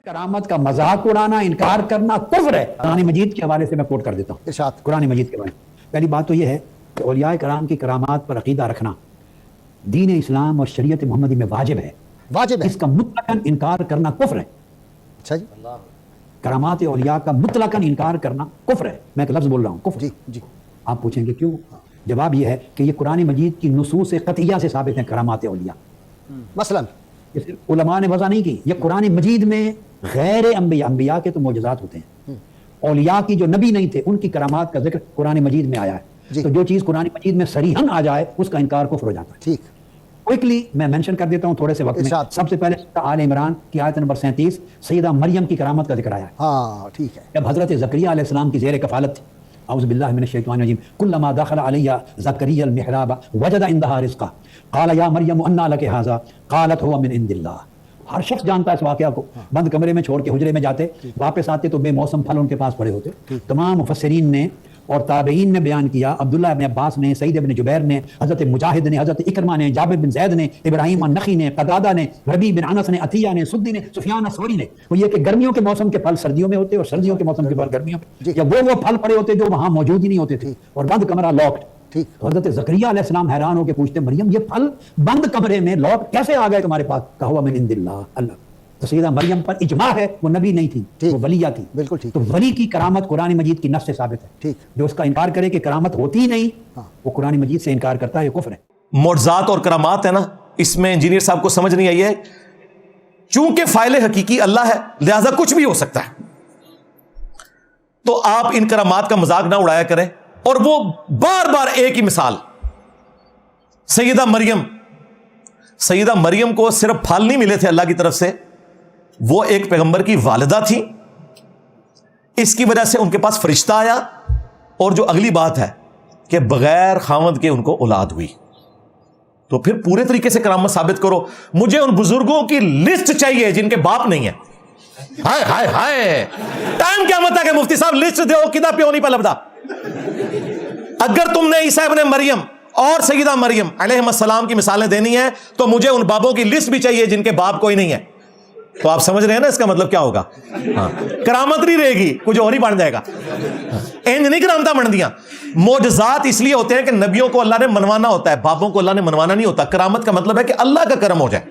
کرامت کا مذاق اڑانا، انکار کرنا کفر ہے۔ قرآن مجید کے حوالے سے میں کوٹ کر دیتا ہوں ارشاد قرآن مجید کے حوالے۔ پہلی بات تو یہ ہے کہ اولیاء کرام کی کرامات پر عقیدہ رکھنا دین اسلام اور شریعت محمدی میں واجب ہے، اس کا مطلقاً انکار کرنا کفر ہے۔ اچھا جی، کرامات اولیاء کا مطلقاً انکار کرنا کفر ہے۔ میں ایک لفظ بول رہا ہوں کفر۔ جی آپ پوچھیں گے کیوں؟ جواب یہ ہے کہ یہ قرآن مجید کی نصوص قطعیہ سے ثابت ہیں کرامات اولیاء۔ مثلاً علماء نے وضع نہیں کی، یہ قرآن مجید میں غیر انبیاء کے تو معجزات ہوتے ہیں، اولیاء کی جو نبی نہیں تھے ان کی کرامات کا ذکر قرآن مجید میں آیا ہے۔ تو جو چیز قرآن مجید میں صریحاً آ جائے اس کا انکار کفر ہو جاتا ہے۔ ٹھیک، کوئکلی میں مینشن کر دیتا ہوں تھوڑے سے وقت میں۔ سب سے پہلے آل عمران کی آیت نمبر 37 سیدہ مریم کی کرامت کا ذکر آیا ہے۔ ہاں ٹھیک ہے۔ جب حضرت زکریا علیہ السلام کی زیر کفالت تھی، اعوذ باللہ من الشیطان الرجیم، کلما دخل علی زکریا المحراب وجد عندها رزقا قال یا مریم انا لک ھذا قالت هو من عند اللہ۔ ہر شخص جانتا ہے اس واقعہ کو۔ بند کمرے میں چھوڑ کے حجرے میں جاتے، واپس آتے تو بے موسم پھل ان کے پاس پڑے ہوتے۔ تمام مفسرین نے اور تابعین نے بیان کیا، عبداللہ ابن عباس نے، سعید ابن جبیر نے، حضرت مجاہد نے، حضرت اکرمہ نے، جابر بن زید نے، ابراہیم النخعی نے، قتادہ نے، ربیع بن انس نے، عطیہ نے، سدی نے، سفیان ثوری نے، وہ یہ کہ گرمیوں کے موسم کے پھل سردیوں میں ہوتے اور سردیوں کے موسم کے پھل گرمیوں میں، یا وہ پھل پڑے ہوتے جو وہاں موجود ہی نہیں ہوتے تھے اور بند کمرہ لاکڈ۔ حضرت زکریا علیہ السلام حیران ہو کے پوچھتے، مریم یہ پھل بند کمرے میں لاک کیسے آ گئے تمہارے پاس؟ کہا ہوا من عند اللہ، اللہ۔ تو سیدہ مریم پر اجماع ہے وہ نبی نہیں تھی، وہ ولیہ تھی۔ بالکل ٹھیک۔ تو ولی کی کرامت قرآن مجید کی نص سے ثابت ہے۔ ٹھیک۔ جو اس کا انکار کرے کہ کرامت ہوتی ہی نہیں وہ قرآن مجید سے انکار کرتا ہے، یہ کفر ہے۔ معجزات اور کرامات ہے نا، اس میں انجینئر صاحب کو سمجھ نہیں آئی ہے، چونکہ فاعل حقیقی اللہ ہے لہذا کچھ بھی ہو سکتا ہے، تو آپ ان کرامات کا مذاق نہ اڑایا کریں۔ اور وہ بار بار ایک ہی مثال، سیدہ مریم کو صرف پھل نہیں ملے تھے اللہ کی طرف سے، وہ ایک پیغمبر کی والدہ تھی، اس کی وجہ سے ان کے پاس فرشتہ آیا، اور جو اگلی بات ہے کہ بغیر خاوند کے ان کو اولاد ہوئی۔ تو پھر پورے طریقے سے کرامت ثابت کرو۔ مجھے ان بزرگوں کی لسٹ چاہیے جن کے باپ نہیں ہے۔ ہائے ہائے ہائے، ٹائم کیا مت ہے کہ مفتی صاحب لسٹ دو کدا پیو نہیں پہ لبدا۔ اگر تم نے عیسیٰ ابن مریم اور سیدہ مریم علیہ السلام کی مثالیں دینی ہیں تو مجھے ان بابوں کی لسٹ بھی چاہیے جن کے باپ کوئی نہیں ہے۔ تو آپ سمجھ رہے ہیں نا اس کا مطلب کیا ہوگا؟ کرامت نہیں رہے گی، کچھ اور ہی بن جائے گا۔ انج نہیں کرامتاں بن دیا۔ معجزات اس لیے ہوتے ہیں کہ نبیوں کو اللہ نے منوانا ہوتا ہے، بابوں کو اللہ نے منوانا نہیں ہوتا۔ کرامت کا مطلب ہے کہ اللہ کا کرم ہو جائے،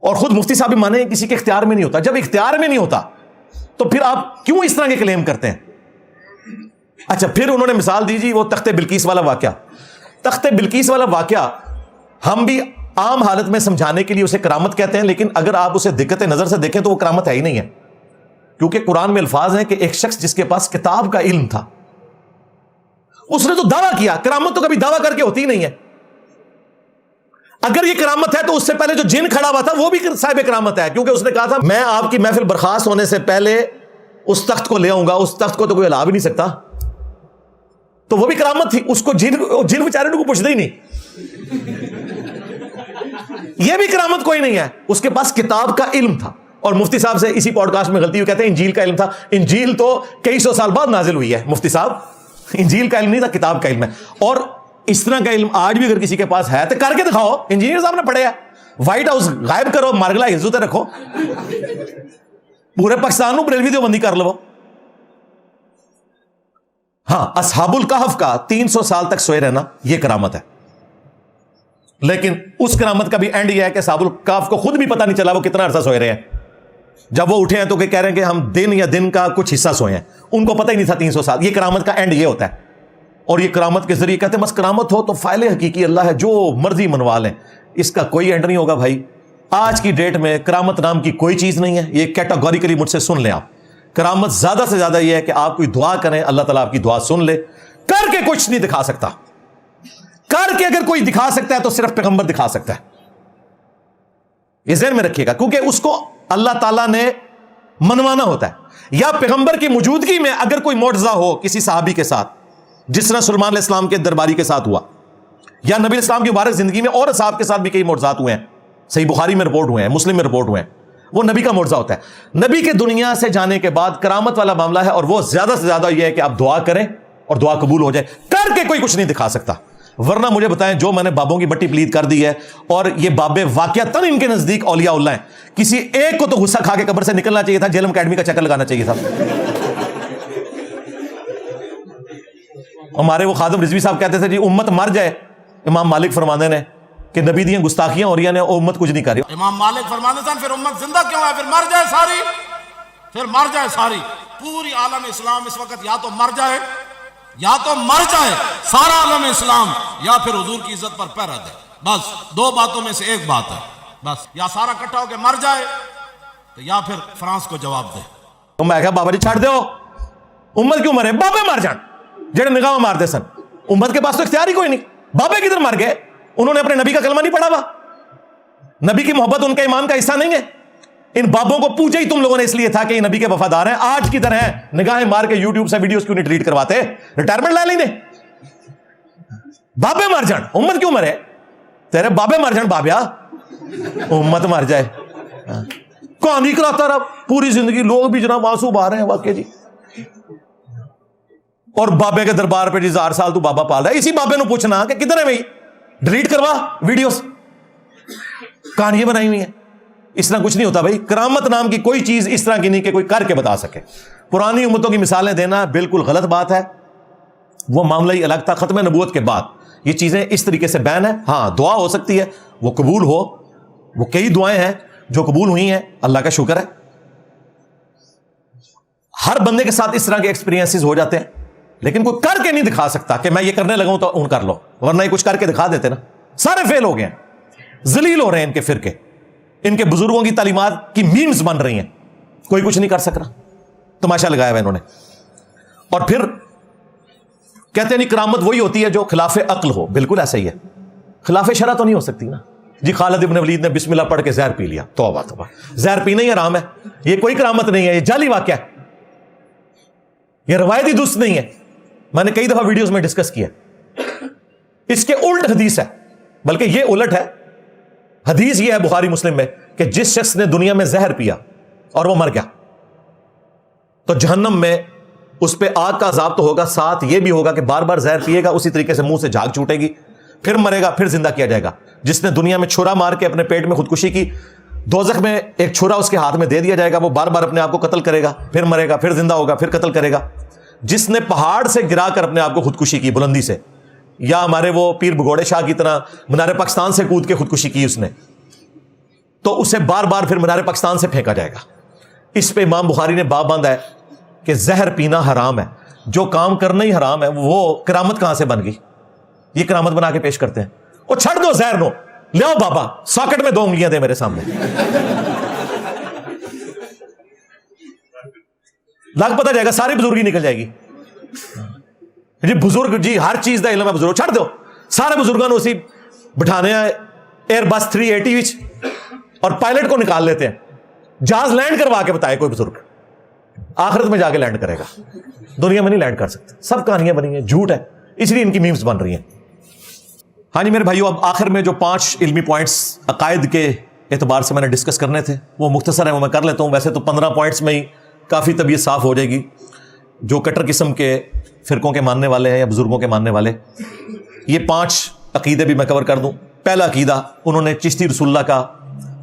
اور خود مفتی صاحب بھی مانے کسی کے اختیار میں نہیں ہوتا۔ جب اختیار میں نہیں ہوتا تو پھر آپ کیوں اس طرح کے کلیم کرتے ہیں؟ اچھا، پھر انہوں نے مثال دی جی وہ تخت بلقیس والا واقعہ۔ تخت بلقیس والا واقعہ ہم بھی عام حالت میں سمجھانے کے لیے اسے کرامت کہتے ہیں، لیکن اگر آپ اسے دقت نظر سے دیکھیں تو وہ کرامت ہے ہی نہیں ہے، کیونکہ قرآن میں الفاظ ہیں کہ ایک شخص جس کے پاس کتاب کا علم تھا، اس نے تو دعویٰ کیا۔ کرامت تو کبھی دعویٰ کر کے ہوتی ہی نہیں ہے۔ اگر یہ کرامت ہے تو اس سے پہلے جو جن کھڑا ہوا تھا وہ بھی صاحب کرامت ہے، کیونکہ اس نے کہا تھا میں آپ کی محفل برخاست ہونے سے پہلے اس تخت کو لے آؤں گا، اس تخت کو تو کوئی ہلا بھی نہیں سکتا۔ تو وہ بھی کرامت تھی، اس کو جن بیچارے کو پوچھتے ہی نہیں۔ یہ بھی کرامت کوئی نہیں ہے، اس کے پاس کتاب کا علم تھا۔ اور مفتی صاحب سے اسی پوڈ کاسٹ میں غلطی ہوئی، کہتے ہیں انجیل کا علم تھا۔ انجیل تو کئی سو سال بعد نازل ہوئی ہے مفتی صاحب، انجیل کا علم نہیں تھا، کتاب کا علم ہے۔ اور اس طرح کا علم آج بھی اگر کسی کے پاس ہے تو کر کے دکھاؤ۔ انجینئر صاحب نے پڑھے، وائٹ ہاؤس غائب کرو، مارگلا عزت رکھو، پورے پاکستان نو بریلوی دیوبندی کر لو۔ ہاں، اصحاب الکہف کا 300 سال تک سوئے رہنا یہ کرامت ہے، لیکن اس کرامت کا بھی اینڈ یہ ہے کہ اصحاب الکہف کو خود بھی پتہ نہیں چلا وہ کتنا عرصہ سوئے رہے ہیں۔ جب وہ اٹھے ہیں تو کہ کہہ رہے ہیں کہ ہم دن کا کچھ حصہ سوئے ہیں، ان کو پتہ ہی نہیں تھا 300 سال۔ یہ کرامت کا اینڈ یہ ہوتا ہے، اور یہ کرامت کے ذریعے کہتے ہیں بس کرامت ہو تو فاعل حقیقی اللہ ہے، جو مرضی منوا لیں، اس کا کوئی اینڈ نہیں ہوگا۔ بھائی آج کی ڈیٹ میں کرامت نام کی کوئی چیز نہیں ہے، یہ کیٹاگوریکلی مجھ سے سن لیں آپ۔ کرامت زیادہ سے زیادہ یہ ہے کہ آپ کوئی دعا کریں، اللہ تعالیٰ آپ کی دعا سن لے، کر کے کچھ نہیں دکھا سکتا۔ کر کے اگر کوئی دکھا سکتا ہے تو صرف پیغمبر دکھا سکتا ہے، یہ ذہن میں رکھیے گا، کیونکہ اس کو اللہ تعالیٰ نے منوانا ہوتا ہے۔ یا پیغمبر کی موجودگی میں اگر کوئی معجزہ ہو کسی صحابی کے ساتھ، جس طرح سلمان علیہ السلام کے درباری کے ساتھ ہوا، یا نبی السلام کی مبارک زندگی میں اور اصحاب کے ساتھ بھی کئی معجزات ہوئے ہیں، صحیح بخاری میں رپورٹ ہوئے ہیں، مسلم میں رپورٹ ہوئے ہیں، وہ نبی کا معجزہ ہوتا ہے۔ نبی کے دنیا سے جانے کے بعد کرامت والا معاملہ ہے، اور وہ زیادہ سے زیادہ یہ ہے کہ آپ دعا کریں اور دعا قبول ہو جائے، کر کے کوئی کچھ نہیں دکھا سکتا۔ ورنہ مجھے بتائیں جو میں نے بابوں کی بٹی پلید کر دی ہے اور یہ بابے واقعتاً ان کے نزدیک اولیاء اللہ ہیں، کسی ایک کو تو غصہ کھا کے قبر سے نکلنا چاہیے تھا، جیلم اکیڈمی کا چکر لگانا چاہیے تھا۔ ہمارے وہ خادم رضوی صاحب کہتے تھے جی امت مر جائے، امام مالک فرمانے نے کہ نبی دیاں گستاخیاں ہو رہی ہیں امت کچھ نہیں کر رہی۔ امام مالک فرمانے تھے پھر امت زندہ کیوں ہے؟ پھر مر جائے ساری، پھر مر جائے ساری۔ پوری عالم اسلام اس وقت یا تو مر جائے، یا تو مر جائے سارا عالم اسلام، یا پھر حضور کی عزت پر پیر دے۔ بس دو باتوں میں سے ایک بات ہے، بس یا سارا اکٹھا ہو کے مر جائے تو یا پھر فرانس کو جواب دے۔ تو میں کہا بابا جی چھاڑ دو، امت کیوں مرے؟ بابے مر جان جڑے نگاہ مار دے سن، امت کے پاس تو اختیار ہی کوئی نہیں۔ بابے کدھر مر گئے؟ انہوں نے اپنے نبی کا کلمہ نہیں پڑھا ہوا، نبی کی محبت ان کے ایمان کا حصہ نہیں ہے۔ ان بابوں کو پوچھا ہی تم لوگوں نے اس لیے تھا کہ یہ نبی کے وفادار ہیں، آج کی طرح نگاہیں مار کے یوٹیوب سے ویڈیوز کیوں نہیں ڈیلیٹ کرواتے؟ ریٹائرمنٹ لے لینے۔ بابے مر جان، امت کیوں مرے؟ تیرے بابے مر جان بابیا، امت مر جائے۔ کہانی کراتا رہا پوری زندگی، لوگ بھی جناب آنسو بہا رہے ہیں واقعی جی، اور بابے کے دربار پہ جی 1000 سال تو بابا پال رہا ہے۔ اسی بابے نو پوچھنا کہ کدھر ہے بھائی، ڈیلیٹ کروا ویڈیوز، کہانیاں بنائی ہوئی ہیں۔ اس طرح کچھ نہیں ہوتا بھائی، کرامت نام کی کوئی چیز اس طرح کی نہیں کہ کوئی کر کے بتا سکے۔ پرانی امتوں کی مثالیں دینا بالکل غلط بات ہے، وہ معاملہ ہی الگ تھا۔ ختم نبوت کے بعد یہ چیزیں اس طریقے سے بین ہیں۔ ہاں دعا ہو سکتی ہے وہ قبول ہو، وہ کئی دعائیں ہیں جو قبول ہوئی ہیں، اللہ کا شکر ہے۔ ہر بندے کے ساتھ اس طرح کے ایکسپیرینسز ہو جاتے ہیں، لیکن کوئی کر کے نہیں دکھا سکتا کہ میں یہ کرنے لگا ہوں تو ان کر لو، ورنہ یہ کچھ کر کے دکھا دیتے نا، سارے فیل ہو گئے ہیں، ذلیل ہو رہے ہیں ان کے فرقے، ان کے بزرگوں کی تعلیمات کی میمز بن رہی ہیں، کوئی کچھ نہیں کر سک رہا، تماشا لگایا ہوا انہوں نے۔ اور پھر کہتے ہیں نہیں کرامت وہی ہوتی ہے جو خلاف عقل ہو، بالکل ایسا ہی ہے، خلاف شرع تو نہیں ہو سکتی نا جی۔ خالد ابن ولید نے بسم اللہ پڑھ کے زہر پی لیا، توبہ توبہ، زہر پینا ہی حرام ہے، یہ کوئی کرامت نہیں ہے، یہ جعلی واقعہ ہے، یہ روایتی درست نہیں ہے، میں نے کئی دفعہ ویڈیوز میں ڈسکس کیا۔ اس کے الٹ حدیث ہے، بلکہ یہ الٹ ہے، حدیث یہ ہے بخاری مسلم میں کہ جس شخص نے دنیا میں زہر پیا اور وہ مر گیا تو جہنم میں اس پہ آگ کا عذاب تو ہوگا، ساتھ یہ بھی ہوگا کہ بار بار زہر پیے گا، اسی طریقے سے منہ سے جھاگ چھوٹے گی، پھر مرے گا، پھر زندہ کیا جائے گا۔ جس نے دنیا میں چھرا مار کے اپنے پیٹ میں خودکشی کی، دوزخ میں ایک چھرا اس کے ہاتھ میں دے دیا جائے گا، وہ بار بار اپنے آپ کو قتل کرے گا، پھر مرے گا، پھر زندہ ہوگا، پھر قتل کرے گا۔ جس نے پہاڑ سے گرا کر اپنے آپ کو خودکشی کی بلندی سے، یا ہمارے وہ پیر بگوڑے شاہ کی طرح مینار پاکستان سے کود کے خودکشی کی اس نے، تو اسے بار بار پھر مینار پاکستان سے پھینکا جائے گا۔ اس پہ امام بخاری نے باب باندھا ہے کہ زہر پینا حرام ہے، جو کام کرنا ہی حرام ہے وہ کرامت کہاں سے بن گئی؟ یہ کرامت بنا کے پیش کرتے ہیں۔ وہ چھڑ دو زہر نو، لیاؤ بابا ساکٹ میں 2 انگلیاں دے میرے سامنے، لگ پتہ جائے گا، ساری بزرگی نکل جائے گی جی۔ بزرگ جی ہر چیز دا علم ہے، بزرگ چھڑ دو، سارے بزرگوں نے اسی بٹھانے ہیں ایئر بس 380 وچ، اور پائلٹ کو نکال لیتے ہیں، جہاز لینڈ کروا کے بتائے کوئی بزرگ، آخرت میں جا کے لینڈ کرے گا، دنیا میں نہیں لینڈ کر سکتے، سب کہانیاں بنی ہیں، جھوٹ ہے، اس لیے ان کی میمز بن رہی ہیں۔ ہاں جی میرے بھائیو، اب آخر میں جو 5 علمی پوائنٹس عقائد کے اعتبار سے میں نے ڈسکس کرنے تھے وہ مختصر ہیں، وہ میں کر لیتا ہوں، ویسے تو 15 پوائنٹس میں ہی کافی طبیعت صاف ہو جائے گی۔ جو کٹر قسم کے فرقوں کے ماننے والے ہیں یا بزرگوں کے ماننے والے، یہ 5 عقیدے بھی میں کور کر دوں۔ پہلا عقیدہ، انہوں نے چشتی رسول اللہ کا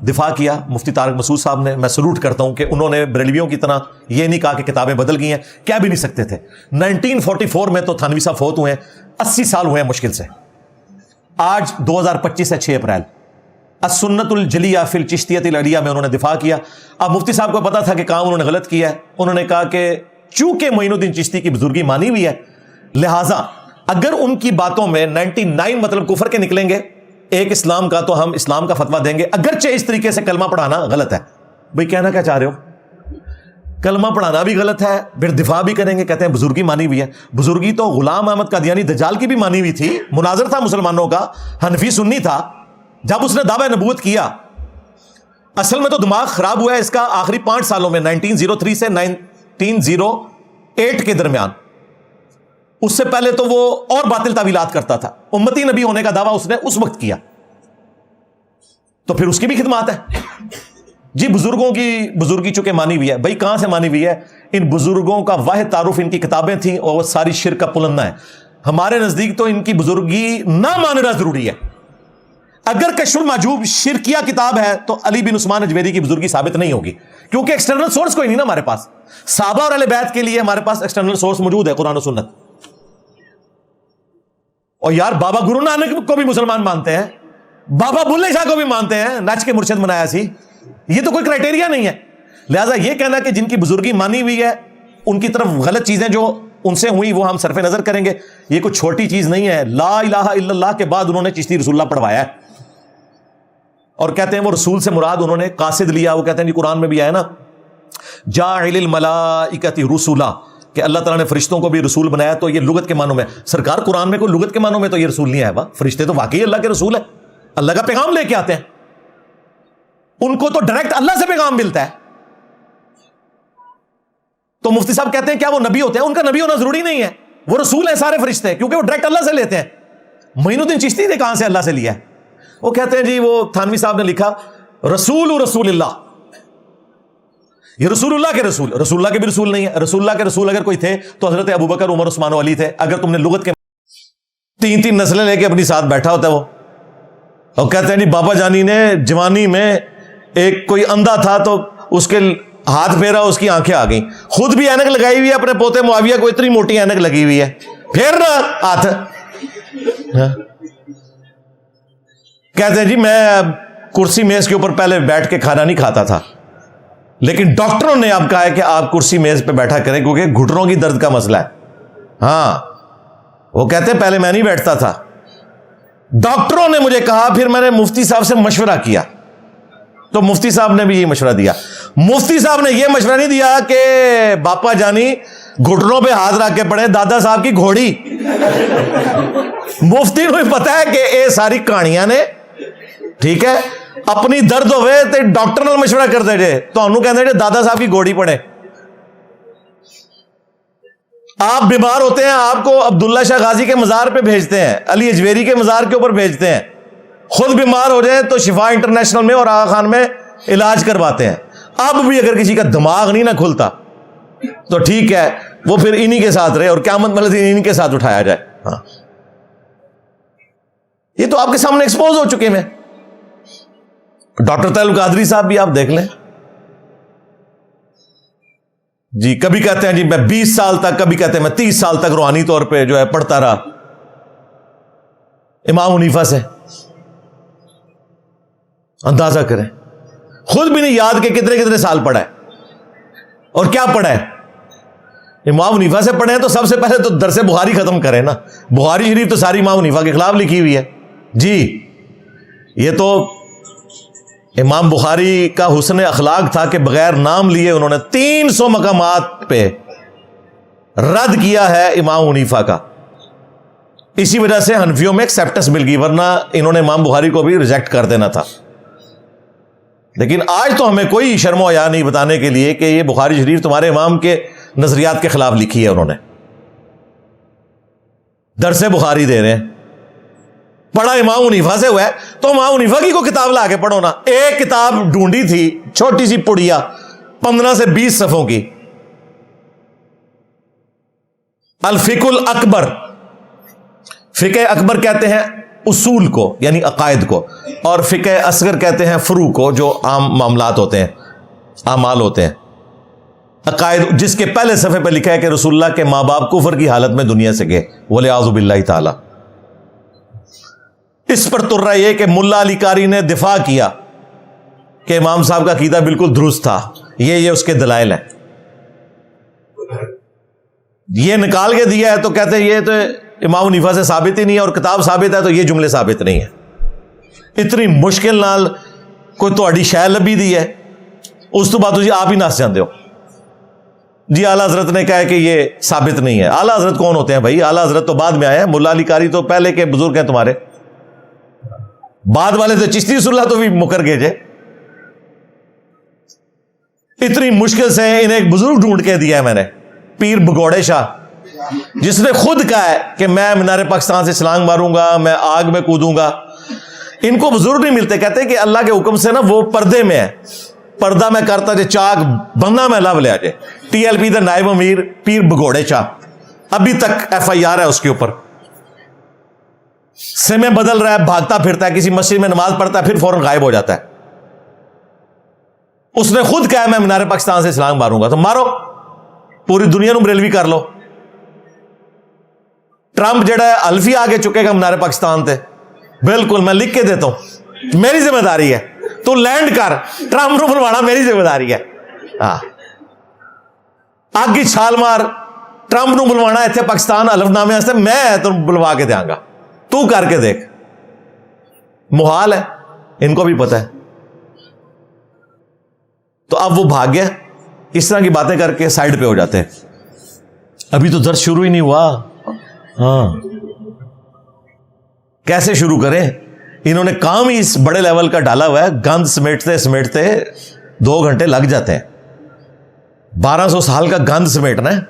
دفاع کیا، مفتی طارق مسعود صاحب نے، میں سلوٹ کرتا ہوں کہ انہوں نے بریلویوں کی طرح یہ نہیں کہا کہ کتابیں بدل گئی ہیں، کہہ بھی نہیں سکتے تھے۔ 1944 میں تو تھانوی صاحب فوت ہوئے ہیں، 80 سال ہوئے ہیں مشکل سے، آج 2025 ہے 6 اپریل، السنت الجلیہ فی الچشتیۃ العلیہ میں انہوں نے دفاع کیا۔ اب مفتی صاحب کو پتا تھا کہ کام انہوں نے غلط کیا ہے، انہوں نے کہا کہ چونکہ معین الدین چشتی کی بزرگی مانی ہوئی ہے، لہٰذا اگر ان کی باتوں میں 99 مطلب کفر کے نکلیں گے، ایک اسلام کا، تو ہم اسلام کا فتویٰ دیں گے، اگرچہ اس طریقے سے کلمہ پڑھانا غلط ہے۔ بھئی کہنا کیا چاہ رہے ہو؟ کلمہ پڑھانا بھی غلط ہے، پھر دفاع بھی کریں گے، کہتے ہیں بزرگی مانی ہوئی ہے۔ بزرگی تو غلام احمد قادیانی دجال کی بھی مانی ہوئی تھی، مناظر تھا مسلمانوں کا، حنفی سنی تھا، جب اس نے دعویٰ نبوت کیا۔ اصل میں تو دماغ خراب ہوا ہے اس کا آخری 5 سالوں میں، 1903 سے 1908 کے درمیان، اس سے پہلے تو وہ اور باطل تعویلات کرتا تھا، امتی نبی ہونے کا دعویٰ اس نے اس وقت کیا، تو پھر اس کی بھی خدمات ہے جی۔ بزرگوں کی بزرگی چونکہ مانی ہوئی ہے، بھائی کہاں سے مانی ہوئی ہے؟ ان بزرگوں کا واحد تعارف ان کی کتابیں تھیں، اور وہ ساری شرک کا پلندہ ہے۔ ہمارے نزدیک تو ان کی بزرگی نہ ماننا ضروری ہے. اگر کشف المحجوب شرکیہ کتاب ہے تو علی بن عثمان اجویری کی بزرگی ثابت نہیں ہوگی, کیونکہ ایکسٹرنل سورس کوئی نہیں نا ہمارے پاس. صحابہ اور اہل بیت کے لیے ہمارے پاس ایکسٹرنل سورس موجود ہے, قرآن و سنت. اور یار بابا گرو نانک کو بھی مسلمان مانتے ہیں, بابا بلے شاہ کو بھی مانتے ہیں, نچ کے مرشد منایا سی. یہ تو کوئی کرائٹیریا نہیں ہے. لہذا یہ کہنا کہ جن کی بزرگی مانی ہوئی ہے ان کی طرف غلط چیزیں جو ان سے ہوئی وہ ہم صرف نظر کریں گے, یہ کوئی چھوٹی چیز نہیں ہے. لا الہ الا اللہ کے بعد انہوں نے چشتی رسول اللہ پڑھوایا ہے, اور کہتے ہیں وہ رسول سے مراد انہوں نے قاصد لیا. وہ کہتے ہیں جی قرآن میں بھی آیا نا, جاعل الملائکۃ رسولا, کہ اللہ تعالیٰ نے فرشتوں کو بھی رسول بنایا. تو یہ لغت کے معنوں میں, سرکار قرآن میں کوئی لغت کے معنوں میں تو یہ رسول نہیں آیا. فرشتے تو واقعی اللہ کے رسول ہے, اللہ کا پیغام لے کے آتے ہیں. ان کو تو ڈائریکٹ اللہ سے پیغام ملتا ہے. تو مفتی صاحب کہتے ہیں کیا وہ نبی ہوتے ہیں؟ ان کا نبی ہونا ضروری نہیں ہے, وہ رسول ہیں سارے فرشتے, کیونکہ وہ ڈائریکٹ اللہ سے لیتے ہیں. معین الدین چشتی نے کہاں سے اللہ سے لیا ہے؟ وہ کہتے ہیں جی وہ تھانوی صاحب نے لکھا رسول اللہ, یہ رسول اللہ کے رسول, رسول اللہ کے بھی رسول نہیں ہے. رسول اللہ کے رسول اگر کوئی تھے تو حضرت ابوبکر, عمر, عثمان و علی تھے. اگر تم نے لغت کے 3 نسلیں لے کے اپنی ساتھ بیٹھا ہوتا ہے وہ, اور کہتے ہیں جی بابا جانی نے جوانی میں ایک کوئی اندھا تھا تو اس کے ہاتھ پھیرا, اس کی آنکھیں آ گئیں. خود بھی اینک لگائی ہوئی ہے, اپنے پوتے معاویہ کو اتنی موٹی اینک لگی ہوئی ہے, پھیرنا ہاتھ. کہتے ہیں جی میں کرسی میز کے اوپر پہلے بیٹھ کے کھانا نہیں کھاتا تھا, لیکن ڈاکٹروں نے اب کہا ہے کہ آپ کرسی میز پہ بیٹھا کریں کیونکہ گھٹنوں کی درد کا مسئلہ ہے. ہاں وہ کہتے ہیں پہلے میں نہیں بیٹھتا تھا, ڈاکٹروں نے مجھے کہا, پھر میں نے مفتی صاحب سے مشورہ کیا تو مفتی صاحب نے بھی یہ مشورہ دیا. مفتی صاحب نے یہ مشورہ نہیں دیا کہ باپا جانی گھٹنوں پہ ہاتھ رکھ کے پڑے دادا صاحب کی گھوڑی. مفتی کو پتا ہے کہ یہ ساری کہانیاں نے, ٹھیک ہے, اپنی درد ہوئے تو ڈاکٹر نال مشورہ کرتے جے, تو انہوں کہتے ہیں دادا صاحب کی گھوڑی پڑے. آپ بیمار ہوتے ہیں, آپ کو عبداللہ شاہ غازی کے مزار پہ بھیجتے ہیں, علی اجویری کے مزار کے اوپر بھیجتے ہیں. خود بیمار ہو جائیں تو شفا انٹرنیشنل میں اور آغا خان میں علاج کرواتے ہیں. اب بھی اگر کسی کا دماغ نہیں نہ کھلتا تو ٹھیک ہے, وہ پھر انہی کے ساتھ رہے اور قیامت والا دن انہی کے ساتھ اٹھایا جائے. ہاں یہ تو آپ کے سامنے ایکسپوز ہو چکے ہیں. ڈاکٹر طیب القادری صاحب بھی آپ دیکھ لیں جی, کبھی کہتے ہیں جی میں 20 سال تک, کبھی کہتے ہیں میں 30 سال تک روحانی طور پہ جو ہے پڑھتا رہا امام حنیفہ سے. اندازہ کریں, خود بھی نہیں یاد کہ کتنے سال پڑھا ہے اور کیا پڑھا ہے. امام حنیفہ سے پڑھے ہیں تو سب سے پہلے تو درس بخاری ختم کریں نا. بخاری شریف تو ساری امام حنیفہ کے خلاف لکھی ہوئی ہے جی. یہ تو امام بخاری کا حسن اخلاق تھا کہ بغیر نام لیے انہوں نے 300 مقامات پہ رد کیا ہے امام حنیفہ کا. اسی وجہ سے حنفیوں میں ایکسیپٹنس مل گئی, ورنہ انہوں نے امام بخاری کو بھی ریجیکٹ کر دینا تھا. لیکن آج تو ہمیں کوئی شرم و حیا نہیں بتانے کے لیے کہ یہ بخاری شریف تمہارے امام کے نظریات کے خلاف لکھی ہے. انہوں نے درس بخاری دے رہے ہیں, پڑھا امام حنیفہ سے ہوا ہے تو امام حنیفہ کی کو کتاب لا کے پڑھو نا. ایک کتاب ڈھونڈی تھی چھوٹی سی پڑیا 15 سے 20 صفحوں کی, الفقہ الاکبر. فقہ اکبر کہتے ہیں اصول کو یعنی عقائد کو, اور فقہ اصغر کہتے ہیں فروع کو جو عام معاملات ہوتے ہیں, اعمال ہوتے ہیں. عقائد جس کے پہلے صفحے پہ لکھا ہے کہ رسول اللہ کے ماں باپ کفر کی حالت میں دنیا سے گئے, وَلِعَاذُ بِاللَّهِ تعالی. اس پر تر رہا یہ کہ ملا علی قاری نے دفاع کیا کہ امام صاحب کا عقیدہ بالکل درست تھا, یہ اس کے دلائل ہیں. یہ نکال کے دیا ہے تو کہتے ہیں یہ تو امام حنیفہ سے ثابت ہی نہیں ہے, اور کتاب ثابت ہے تو یہ جملے ثابت نہیں ہے. اتنی مشکل نال کوئی تہاڈی شے لبھی دی ہے, اس تو بعد جی آپ ہی نس جاندے ہو جی اعلیٰ حضرت نے کہا ہے کہ یہ ثابت نہیں ہے. اعلیٰ حضرت کون ہوتے ہیں بھائی؟ اعلیٰ حضرت تو بعد میں آئے ہیں, ملا علی قاری تو پہلے کے بزرگ ہیں تمہارے. بعد والے تو چشتی رسول اللہ تو بھی مکر گئے جے. اتنی مشکل سے انہیں ایک بزرگ ڈھونڈ کے دیا ہے میں نے, پیر بگوڑے شاہ, جس نے خود کہا ہے کہ میں مینار پاکستان سے چھلانگ ماروں گا, میں آگ میں کودوں گا. ان کو بزرگ نہیں ملتے, کہتے ہیں کہ اللہ کے حکم سے نا وہ پردے میں ہے, پردہ میں کرتا جے چاک بندہ میں لو لیا جے. ٹی ایل پی دا نائب امیر پیر بگوڑے شاہ, ابھی تک ایف آئی آر ہے اس کے اوپر, سمے بدل رہا ہے, بھاگتا پھرتا ہے, کسی مسجد میں نماز پڑھتا ہے, پھر فوراً غائب ہو جاتا ہے. اس نے خود کہا میں مینار پاکستان سے اسلام ماروں گا, تو مارو, پوری دنیا نو بریلوی کر لو. ٹرمپ جڑا ہے الفی آگے چکے گا مینار پاکستان تے, بالکل میں لکھ کے دیتا ہوں, میری ذمہ داری ہے, تو لینڈ کر, ٹرمپ نو بلوانا میری ذمہ داری ہے. ہاں آگ کی چھال مار, ٹرمپ نو بلوانا اتنے پاکستان الف نامے واسطے میں تو بلوا کے دیاں گا, تو کر کے دیکھ. محال ہے, ان کو بھی پتہ ہے. تو اب وہ بھاگ گیا, اس طرح کی باتیں کر کے سائڈ پہ ہو جاتے ہیں. ابھی تو درس شروع ہی نہیں ہوا. ہاں کیسے شروع کریں, انہوں نے کام ہی اس بڑے لیول کا ڈالا ہوا ہے, گند سمیٹتے سمیٹتے 2 گھنٹے لگ جاتے ہیں. 1200 سال کا گند سمیٹنا ہے.